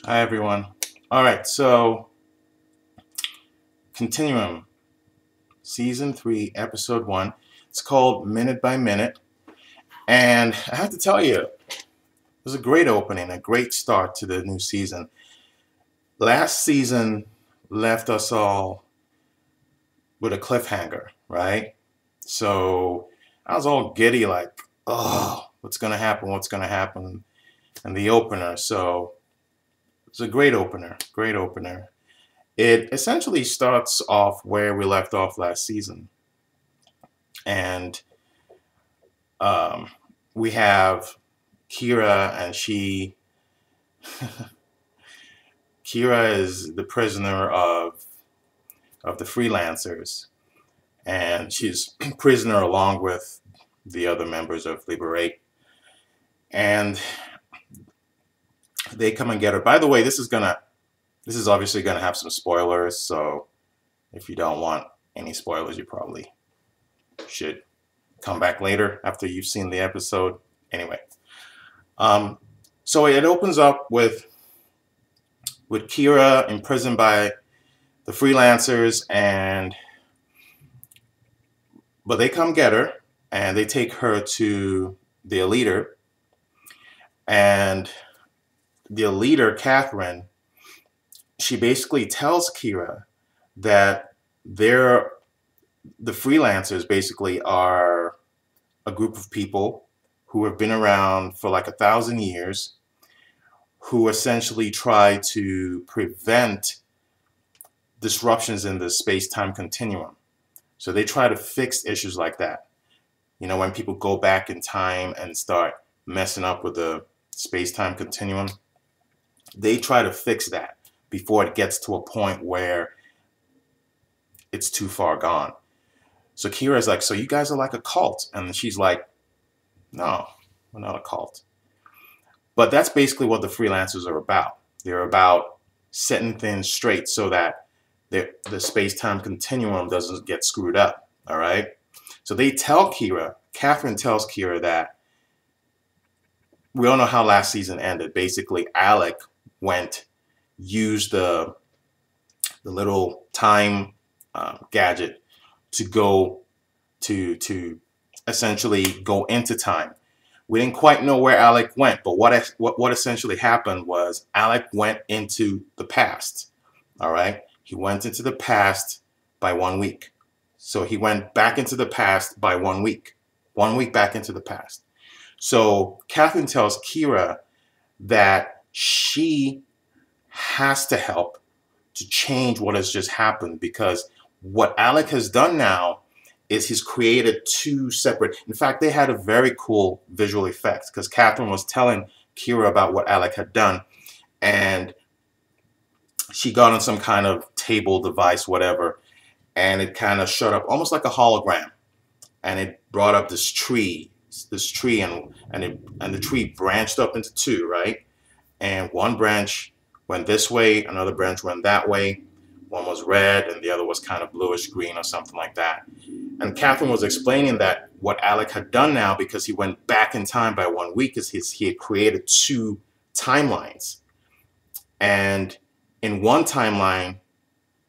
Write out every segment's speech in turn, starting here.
Hi, everyone. All right, so Continuum, Season 3, Episode 1. It's called Minute by Minute. And I have to tell you, it was a great opening, a great start to the new season. Last season left us all with a cliffhanger, right? So I was all giddy, like, oh, what's going to happen? What's going to happen? And the opener. So it's a great opener, great opener. It essentially starts off where we left off last season. And we have Keira, and Keira is the prisoner of the Freelancers, and she's prisoner along with the other members of Liberate, and they come and get her. By the way, this is obviously gonna have some spoilers, so if you don't want any spoilers, you probably should come back later after you've seen the episode. Anyway, so it opens up with Keira imprisoned by the Freelancers, but they come get her and they take her to the leader, and the leader, Catherine, she basically tells Keira that the Freelancers basically are a group of people who have been around for like 1,000 years, who essentially try to prevent disruptions in the space-time continuum. So they try to fix issues like that. You know, when people go back in time and start messing up with the space-time continuum, they try to fix that before it gets to a point where it's too far gone. So Keira's like, so you guys are like a cult? And she's like, no, we're not a cult. But that's basically what the Freelancers are about. They're about setting things straight so that the space-time continuum doesn't get screwed up, all right? So they tell Keira, Catherine tells Keira that we all know how last season ended. Basically, Alec used the little time gadget to go to essentially go into time. We didn't quite know where Alec went, but what essentially happened was Alec went into the past, all right? He went into the past by 1 week. So he went back into the past by 1 week. 1 week back into the past. So Catherine tells Keira that she has to help to change what has just happened, because what Alec has done now is he's created two separate. In fact, they had a very cool visual effects because Catherine was telling Keira about what Alec had done, and she got on some kind of table device, whatever, and it kind of showed up almost like a hologram, and it brought up this tree, and the tree branched up into two, right? And one branch went this way, another branch went that way. One was red and the other was kind of bluish green or something like that. And Catherine was explaining that what Alec had done now, because he went back in time by 1 week, is he had created two timelines. And in one timeline,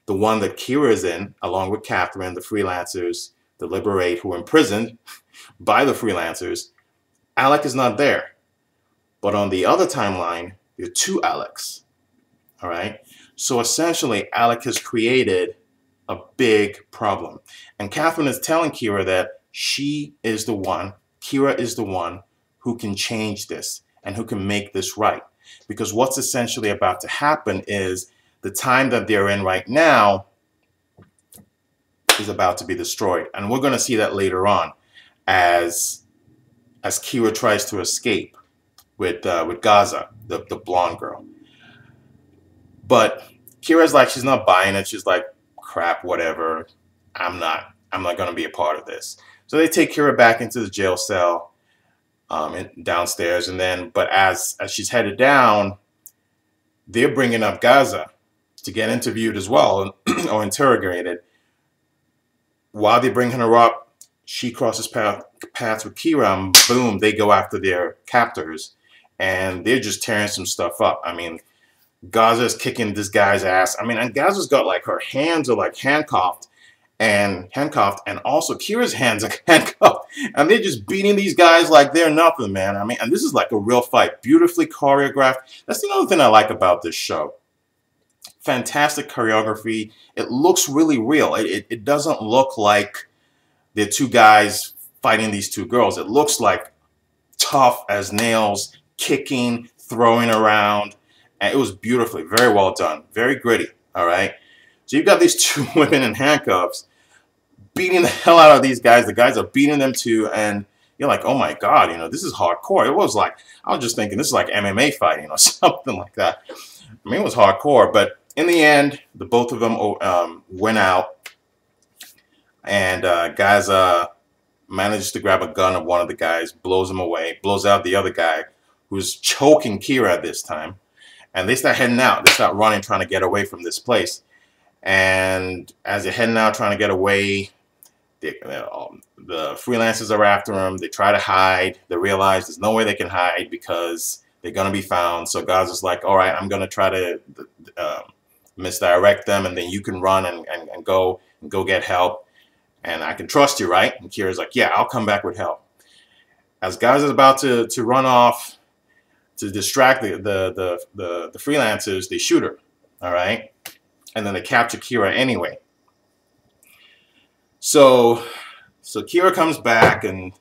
the one that Keira is in, along with Catherine, the Freelancers, the Liberate, who were imprisoned by the Freelancers, Alec is not there. But on the other timeline, there are two Alecs. All right? So essentially, Alec has created a big problem. And Catherine is telling Keira that Keira is the one who can change this and who can make this right. Because what's essentially about to happen is the time that they're in right now is about to be destroyed. And we're going to see that later on as Keira tries to escape with Garza, the blonde girl. But Keira's like, she's not buying it. She's like, crap, whatever. I'm not going to be a part of this. So they take Keira back into the jail cell downstairs. And then, but as she's headed down, they're bringing up Garza to get interviewed as well or interrogated. While they're bringing her up, she crosses paths with Keira, and boom, they go after their captors. And they're just tearing some stuff up. I mean, Garza's kicking this guy's ass. I mean, and Garza's got like her hands are like handcuffed, and also Keira's hands are handcuffed, and they're just beating these guys like they're nothing, man. I mean, and this is like a real fight, beautifully choreographed. That's the other thing I like about this show. Fantastic choreography. It looks really real. It doesn't look like the two guys fighting these two girls. It looks like tough as nails, kicking, throwing around, and it was beautifully, very well done, very gritty. All right. So you've got these two women in handcuffs beating the hell out of these guys. The guys are beating them too, and you're like, oh my God, you know, this is hardcore. It was like, I was just thinking this is like MMA fighting or something like that. I mean, it was hardcore, but in the end, the both of them went out, and Garza manages to grab a gun of one of the guys, blows him away, blows out the other guy who's choking Keira at this time, and they start heading out. They start running, trying to get away from this place. And as they're heading out, trying to get away, the freelancers are after them. They try to hide. They realize there's no way they can hide because they're going to be found. So Garza's like, all right, I'm going to try to misdirect them, and then you can run and go get help. And I can trust you, right? And Keira's like, yeah, I'll come back with help. As Garza's about to run off to distract the freelancers, they shoot her, all right? And then they capture Keira anyway. So Keira comes back, and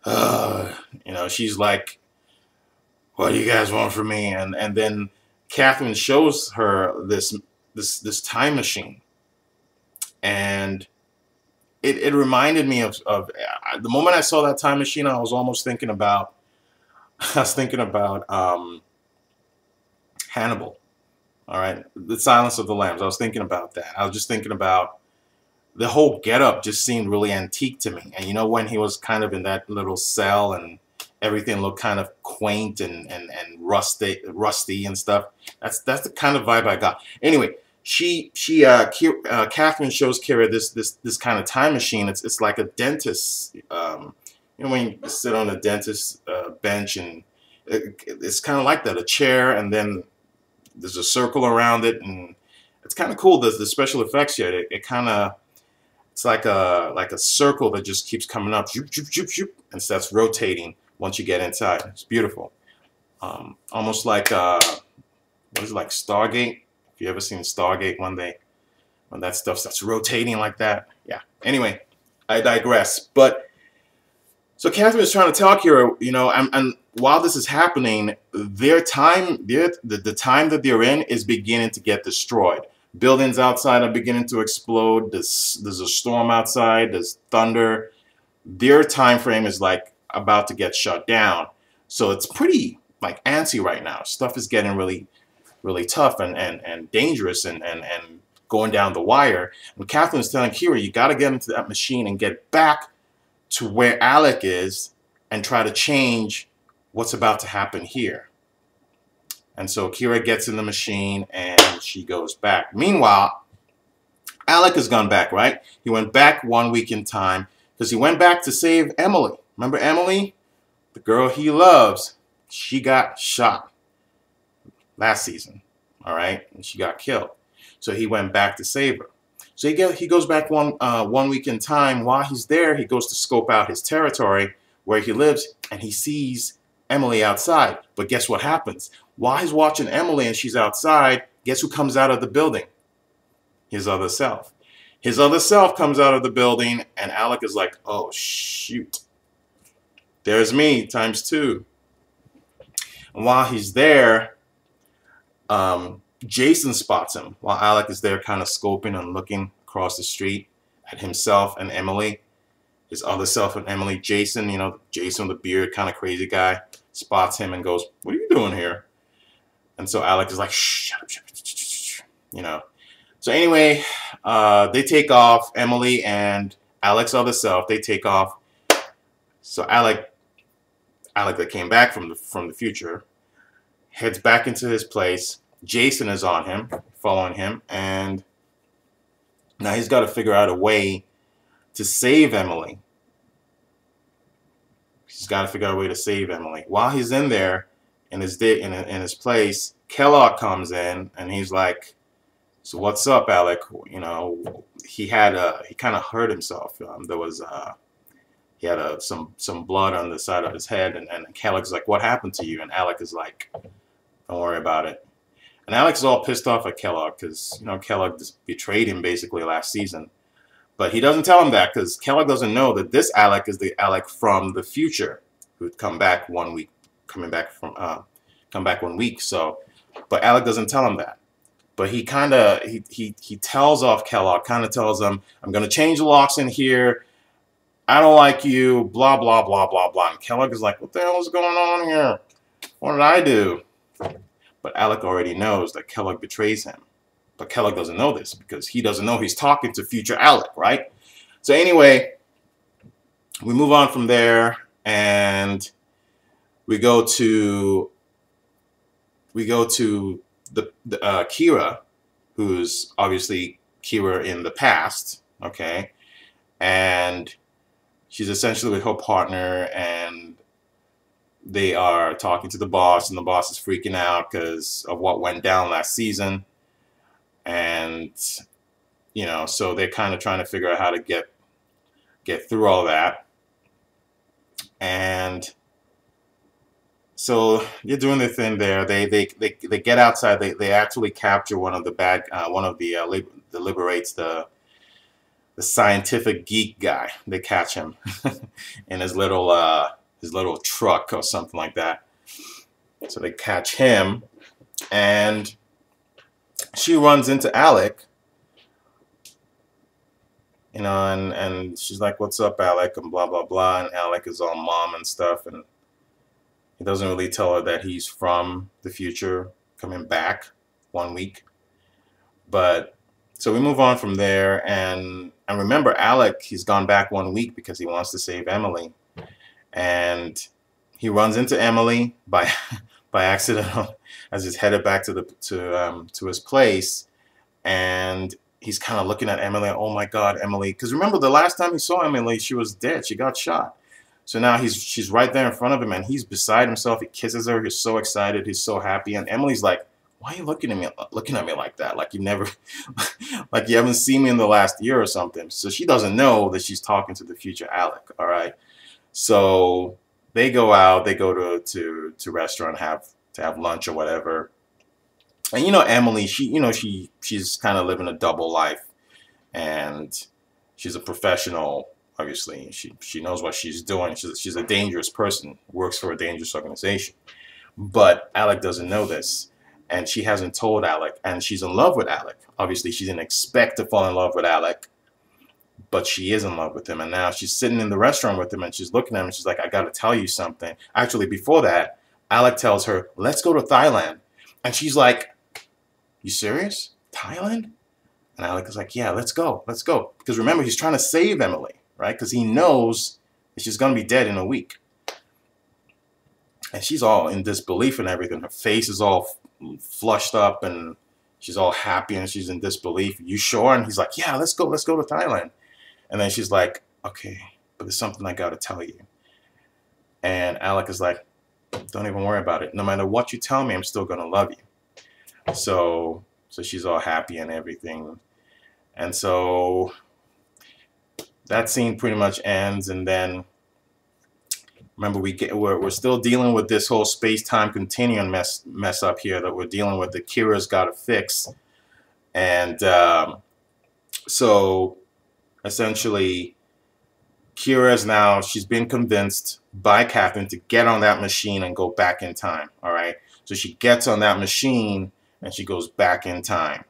you know, she's like, what do you guys want from me? And then Catherine shows her this time machine, and it reminded me of the moment I saw that time machine. I was almost thinking about Hannibal. All right, The Silence of the Lambs. I was thinking about that. I was just thinking about the whole getup. Just seemed really antique to me. And you know, when he was kind of in that little cell and everything looked kind of quaint and rusty and stuff. That's the kind of vibe I got. Anyway, Catherine shows Keira this kind of time machine. It's like a dentist. You know, when you sit on a dentist bench, and it's kind of like that, a chair, and then there's a circle around it, and it's kind of cool. The special effects here, it's like a circle that just keeps coming up, shoop, shoop, shoop, shoop, and starts rotating once you get inside. It's beautiful. Almost like what is it, like Stargate? If you ever seen Stargate when that stuff starts rotating like that. Yeah. Anyway, I digress. But so Catherine is trying to tell Keira, you know, and while this is happening, the time that they're in is beginning to get destroyed. Buildings outside are beginning to explode. There's a storm outside. There's thunder. Their time frame is like about to get shut down. So it's pretty like antsy right now. Stuff is getting really, really tough and dangerous and going down the wire. And Catherine's telling Keira, you got to get into that machine and get back to where Alec is and try to change what's about to happen here. And so Keira gets in the machine and she goes back. Meanwhile, Alec has gone back, right? He went back 1 week in time because he went back to save Emily. Remember Emily? The girl he loves. She got shot last season, all right? And she got killed. So he went back to save her. So he goes back 1 week in time. While he's there, he goes to scope out his territory where he lives, and he sees Emily outside. But guess what happens? While he's watching Emily and she's outside, guess who comes out of the building? His other self. His other self comes out of the building, and Alec is like, oh, shoot. There's me, ×2. And while he's there, Jason spots him while Alec is there kind of scoping and looking across the street at himself and Emily. His other self and Emily. Jason, you know, Jason with the beard, kind of crazy guy, spots him and goes, what are you doing here? And so Alec is like, shh, shut up, shut up, shh, shh, shh, you know. So anyway, they take off. Emily and Alec's other self, they take off. So Alec that came back from the future, heads back into his place. Jason is on him, following him, and now he's got to figure out a way to save Emily. He's got to figure out a way to save Emily. While he's in there, in his place, Kellogg comes in and he's like, "So what's up, Alec? You know, he kind of hurt himself. There was he had some blood on the side of his head, and Kellogg's like, what happened to you?" And Alec is like, "Don't worry about it." And Alec's all pissed off at Kellogg because, you know, Kellogg just betrayed him basically last season. But he doesn't tell him that because Kellogg doesn't know that this Alec is the Alec from the future who'd come back 1 week, come back 1 week. So, but Alec doesn't tell him that. But he kind of he tells off Kellogg, kind of tells him, "I'm going to change the locks in here. I don't like you, blah, blah, blah, blah, blah." And Kellogg is like, "What the hell is going on here? What did I do?" But Alec already knows that Kellogg betrays him. But Kellogg doesn't know this because he doesn't know he's talking to future Alec, right? So anyway, we move on from there and we go to the Keira, who's obviously Keira in the past, okay? And she's essentially with her partner, and they are talking to the boss, and the boss is freaking out because of what went down last season. And, you know, so they're kind of trying to figure out how to get through all that. And so they're doing their thing there. They get outside. They actually capture one of the liberates the scientific geek guy. They catch him in his little truck or something like that. So they catch him, and she runs into Alec, you know, and she's like, "What's up, Alec?" and blah blah blah. And Alec is all mom and stuff, and he doesn't really tell her that he's from the future, coming back 1 week. But so we move on from there, and remember, Alec, he's gone back 1 week because he wants to save Emily, and he runs into Emily by accident as he's headed back to his place, and he's kind of looking at Emily. Oh my God, Emily! Because remember, the last time he saw Emily, she was dead. She got shot. So now she's right there in front of him, and he's beside himself. He kisses her. He's so excited. He's so happy. And Emily's like, "Why are you looking at me like that? Like you never, like you haven't seen me in the last year or something." So she doesn't know that she's talking to the future Alec. All right. So they go out. They go to restaurant, to have lunch or whatever. And you know, Emily, she's kind of living a double life, and she's a professional. Obviously, she knows what she's doing. She's a dangerous person, works for a dangerous organization. But Alec doesn't know this, and she hasn't told Alec, and she's in love with Alec. Obviously, she didn't expect to fall in love with Alec, but she is in love with him. And now she's sitting in the restaurant with him, and she's looking at him, and she's like, "I got to tell you something." Actually, before that, Alec tells her, "Let's go to Thailand." And she's like, "You serious? Thailand?" And Alec is like, "Yeah, let's go. Let's go." Because remember, he's trying to save Emily, right? Because he knows that she's going to be dead in a week. And she's all in disbelief and everything. Her face is all flushed up, and she's all happy, and she's in disbelief. "You sure?" And he's like, "Yeah, let's go. Let's go to Thailand." And then she's like, "Okay, but there's something I got to tell you." And Alec is like, "Don't even worry about it. No matter what you tell me, I'm still going to love you." So she's all happy and everything. And so that scene pretty much ends, and then remember we're still dealing with this whole space-time continuum mess up here that we're dealing with, that Keira's got to fix. And so essentially she's been convinced by Catherine to get on that machine and go back in time. All right, so she gets on that machine and she goes back in time.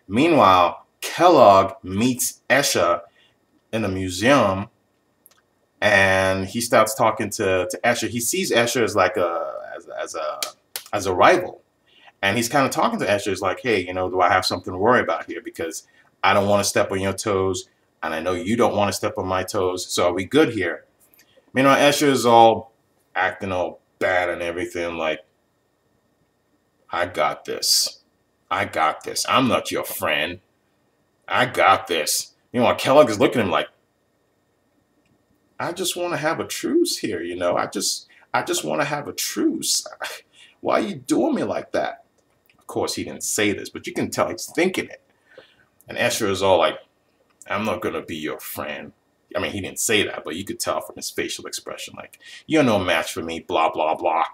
Meanwhile, Kellogg meets Escher in a museum, and he starts talking to Escher. He sees Escher as like as a rival, and he's kind of talking to Escher as like, "Hey, you know, do I have something to worry about here? Because I don't want to step on your toes, and I know you don't want to step on my toes. So are we good here?" Meanwhile, Escher is all acting all bad and everything, like, "I got this. I got this. I'm not your friend. I got this." Meanwhile, Kellogg is looking at him like, "I just want to have a truce here, you know. I just want to have a truce. Why are you doing me like that? Of course, he didn't say this, but you can tell he's thinking it. And Escher is all like, I'm not going to be your friend. I mean, he didn't say that, but you could tell from his facial expression, like, you're no match for me, blah, blah, blah.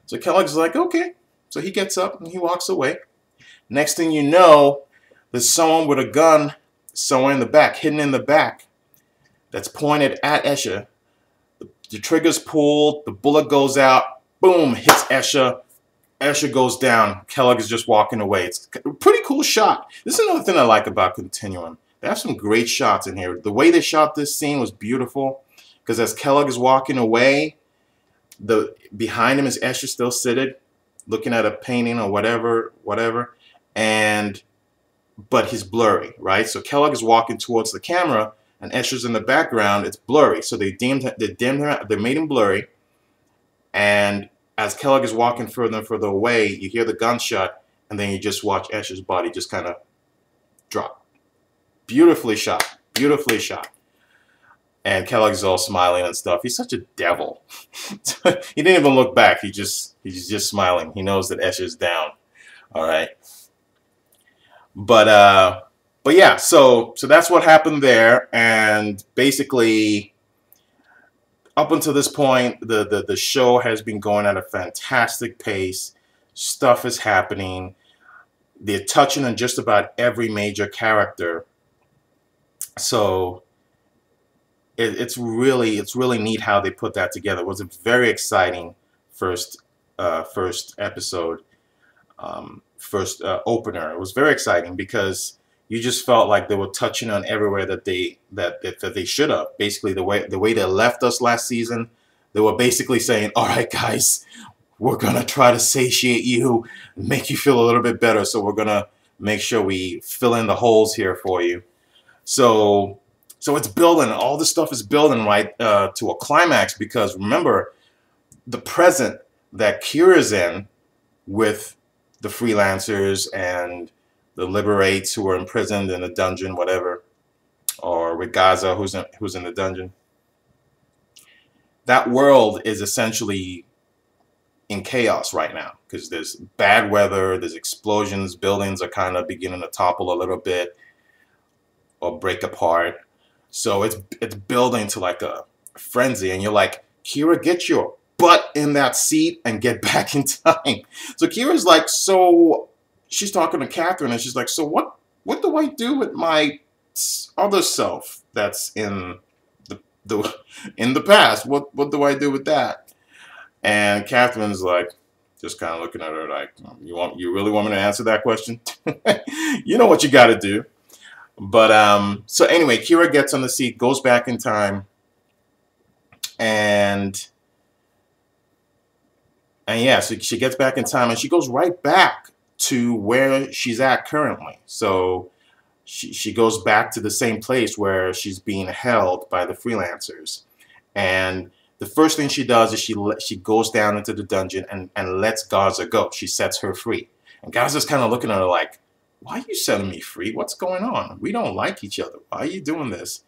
So Kellogg's like, okay. So he gets up and he walks away. Next thing you know, there's someone with a gun somewhere in the back, hidden in the back, that's pointed at Escher. The trigger's pulled, the bullet goes out, boom, hits Escher. Escher goes down. Kellogg is just walking away. It's a pretty cool shot. This is another thing I like about Continuum. They have some great shots in here. The way they shot this scene was beautiful, because as Kellogg is walking away, behind him is Escher still seated, looking at a painting or whatever, but he's blurry, right? So Kellogg is walking towards the camera, and Escher's in the background. It's blurry, so they made him blurry, and as Kellogg is walking further and further away, you hear the gunshot, and then you just watch Escher's body just kind of drop. Beautifully shot. Beautifully shot. And Kellogg's all smiling and stuff. He's such a devil. He didn't even look back. He's just smiling. He knows that Escher's down. All right. But yeah, so that's what happened there. And basically, up until this point, the show has been going at a fantastic pace. Stuff is happening. They're touching on just about every major character. So it's really neat how they put that together. It was a very exciting first episode, first opener. It was very exciting because you just felt like they were touching on everywhere that they should have. Basically, the way they left us last season, they were basically saying, "All right, guys, we're gonna try to satiate you, make you feel a little bit better. So we're gonna make sure we fill in the holes here for you." So it's building. All this stuff is building right to a climax, because remember, the present that Keira's in with the freelancers and the liberates who are imprisoned in a dungeon, whatever, or with Garza who's in the dungeon. That world is essentially in chaos right now, because there's bad weather, there's explosions, buildings are kind of beginning to topple a little bit or break apart. So it's building to like a frenzy, and you're like, Keira, get your butt in that seat and get back in time. So Keira's like, so she's talking to Catherine, and she's like, so what do I do with my other self that's in the past? What do I do with that? And Catherine's like, just kind of looking at her like, you really want me to answer that question? You know what you got to do. But so anyway, Keira gets on the seat, goes back in time, and yeah, so she gets back in time, and she goes right back to where she's at currently. So she goes back to the same place where she's being held by the freelancers. And the first thing she does is she goes down into the dungeon and lets Garza go. She sets her free. And Garza's kind of looking at her like, why are you setting me free? What's going on? We don't like each other. Why are you doing this?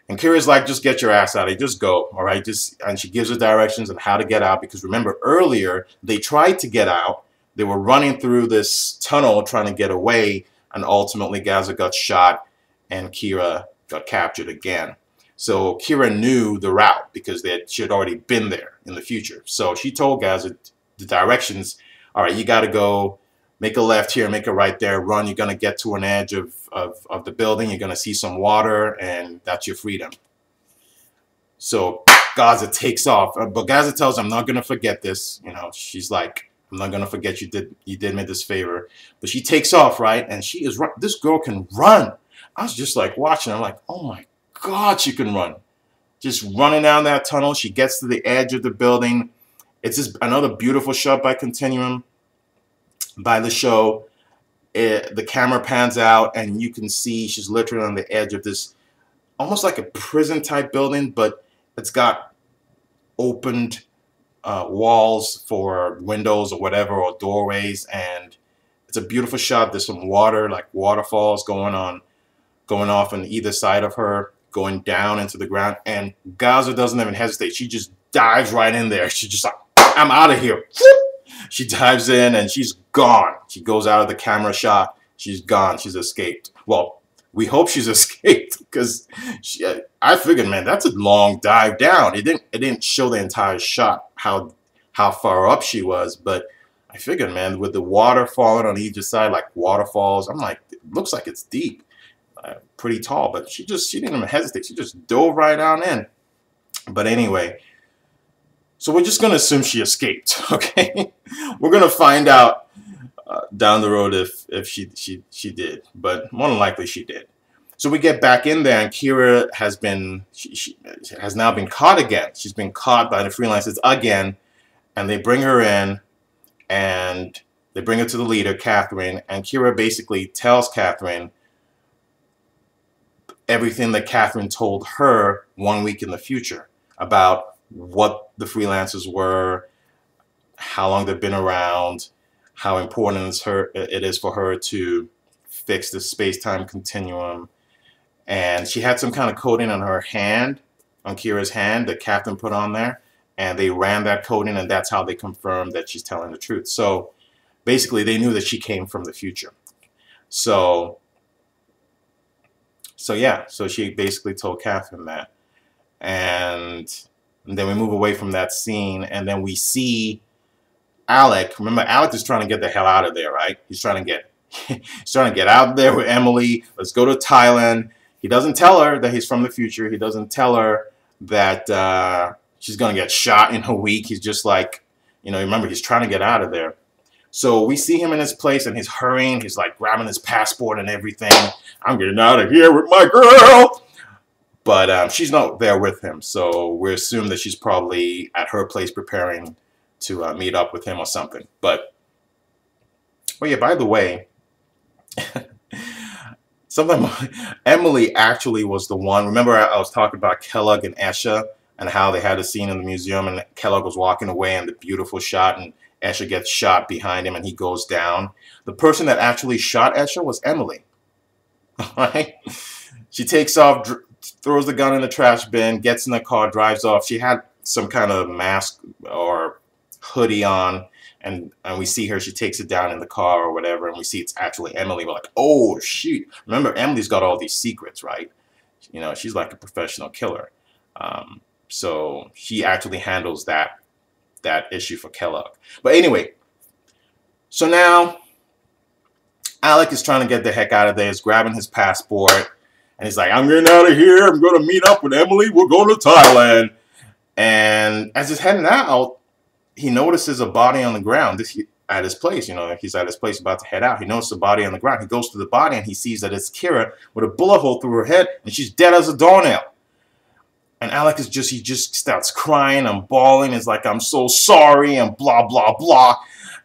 And Keira's like, just get your ass out of here. Just go. All right. And she gives her directions on how to get out. Because remember, earlier, they tried to get out. They were running through this tunnel trying to get away. And ultimately, Garza got shot and Keira got captured again. So Keira knew the route because she had already been there in the future. So she told Garza the directions. All right, you got to go. Make a left here, make a right there, run. You're going to get to an edge of the building. You're going to see some water, and that's your freedom. So Garza takes off. But Garza tells her, I'm not going to forget this. You know, she's like, I'm not going to forget you did me this favor. But she takes off, right? And she is this girl can run. I was just like watching. I'm like, oh, my God, she can run. Just running down that tunnel. She gets to the edge of the building. It's just another beautiful shot by Continuum. By the show, the camera pans out and you can see she's literally on the edge of this almost like a prison type building, but it's got opened walls for windows or whatever, or doorways, and it's a beautiful shot. There's some water, like waterfalls going off on either side of her, going down into the ground, and Garza doesn't even hesitate. She just dives right in there. She just like I'm out of here. She dives in and she's gone. She goes out of the camera shot. She's gone. She's escaped. Well, we hope she's escaped because I figured, man, that's a long dive down. It didn't show the entire shot how far up she was, but I figured, man, with the water falling on either side like waterfalls, I'm like, it looks like it's deep, pretty tall, but she didn't even hesitate. She just dove right on in. But anyway, so we're just gonna assume she escaped. Okay, we're gonna find out down the road if she did, but more than likely she did. So we get back in there, and Keira has been she has now been caught again. She's been caught by the freelancers again, and they bring her in, and they bring her to the leader, Catherine, and Keira basically tells Catherine everything that Catherine told her 1 week in the future about what the freelancers were, how long they've been around, how important it is for her to fix the space-time continuum. And she had some kind of coating on her hand, on Keira's hand, that Catherine put on there. And they ran that coating, and that's how they confirmed that she's telling the truth. So basically, they knew that she came from the future. So yeah, so she basically told Catherine that. And then we move away from that scene, and then we see Alec. Remember, Alec is trying to get the hell out of there, right? He's trying to get out there with Emily. Let's go to Thailand. He doesn't tell her that he's from the future. He doesn't tell her that she's going to get shot in a week. He's just like, remember, he's trying to get out of there. So we see him in his place, and he's hurrying. He's like grabbing his passport and everything. I'm getting out of here with my girl. But she's not there with him. So we assume that she's probably at her place preparing to meet up with him or something. But, oh yeah, by the way, Emily actually was the one. Remember, I was talking about Kellogg and Escher and how they had a scene in the museum, and Kellogg was walking away, and the beautiful shot, and Escher gets shot behind him, and he goes down. The person that actually shot Escher was Emily. Right? She takes off, throws the gun in the trash bin, gets in the car, drives off. She had some kind of mask or hoodie on, and we see her. She takes it down in the car or whatever, and we see it's actually Emily. We're like, oh, shoot. Remember, Emily's got all these secrets, right? She's like a professional killer. So she actually handles that issue for Kellogg. But anyway, so now Alec is trying to get the heck out of there. He's grabbing his passport. And he's like, I'm getting out of here. I'm going to meet up with Emily. We're going to Thailand. And as he's heading out, he notices a body on the ground at his place. He's at his place about to head out. He notices a body on the ground. He goes to the body, and he sees that it's Keira with a bullet hole through her head, and she's dead as a doornail. And Alec he just starts crying and bawling. He's like, I'm so sorry, and blah, blah, blah.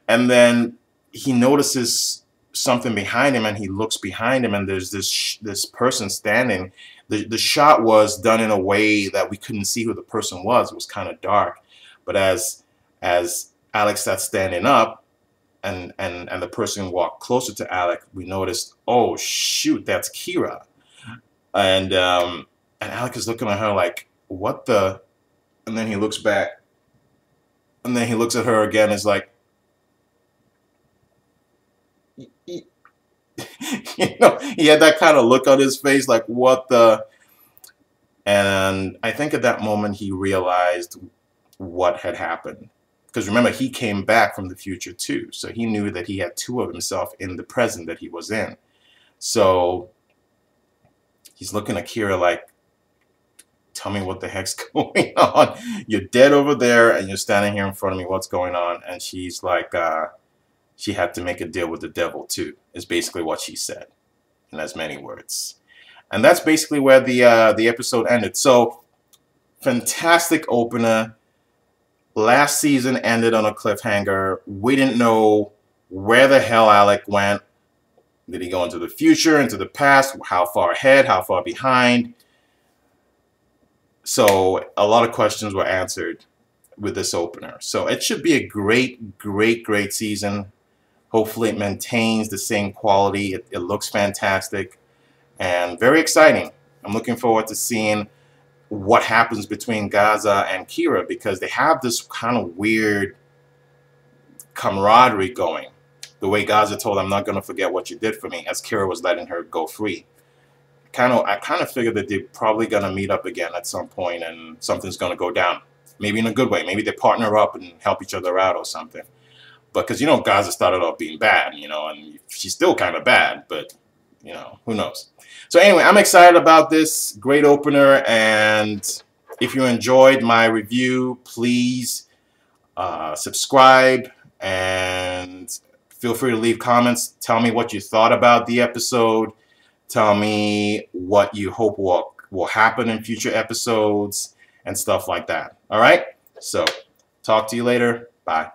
And then he notices something behind him, and he looks behind him, and there's this person standing. The shot was done in a way that we couldn't see who the person was. It was kind of dark. But as Alec starts standing up, and the person walked closer to Alec, we noticed, oh shoot, that's Keira. And Alec is looking at her like, what the? And then he looks back, and then he looks at her again. Is like, he had that kind of look on his face, like, what the? And I think at that moment he realized what had happened. Because remember, he came back from the future too. So he knew that he had two of himself in the present that he was in. So he's looking at Keira like, tell me what the heck's going on. You're dead over there, and you're standing here in front of me. What's going on? And she's like, she had to make a deal with the devil too, is basically what she said in as many words. And that's basically where the episode ended. So, fantastic opener. Last season ended on a cliffhanger. We didn't know where the hell Alec went. Did he go into the future, into the past? How far ahead? How far behind? So a lot of questions were answered with this opener. So it should be a great, great, great season. Hopefully it maintains the same quality. It looks fantastic and very exciting. I'm looking forward to seeing what happens between Garza and Keira, because they have this kind of weird camaraderie going. The way Garza told, "I'm not going to forget what you did for me," as Keira was letting her go free. I kind of figured that they're probably going to meet up again at some point and something's going to go down. Maybe in a good way. Maybe they partner up and help each other out or something. But because, you know, Garza started off being bad, you know, and she's still kind of bad, but, you know, who knows. So anyway, I'm excited about this. Great opener. And if you enjoyed my review, please subscribe and feel free to leave comments. Tell me what you thought about the episode. Tell me what you hope will happen in future episodes and stuff like that. All right? So, talk to you later. Bye.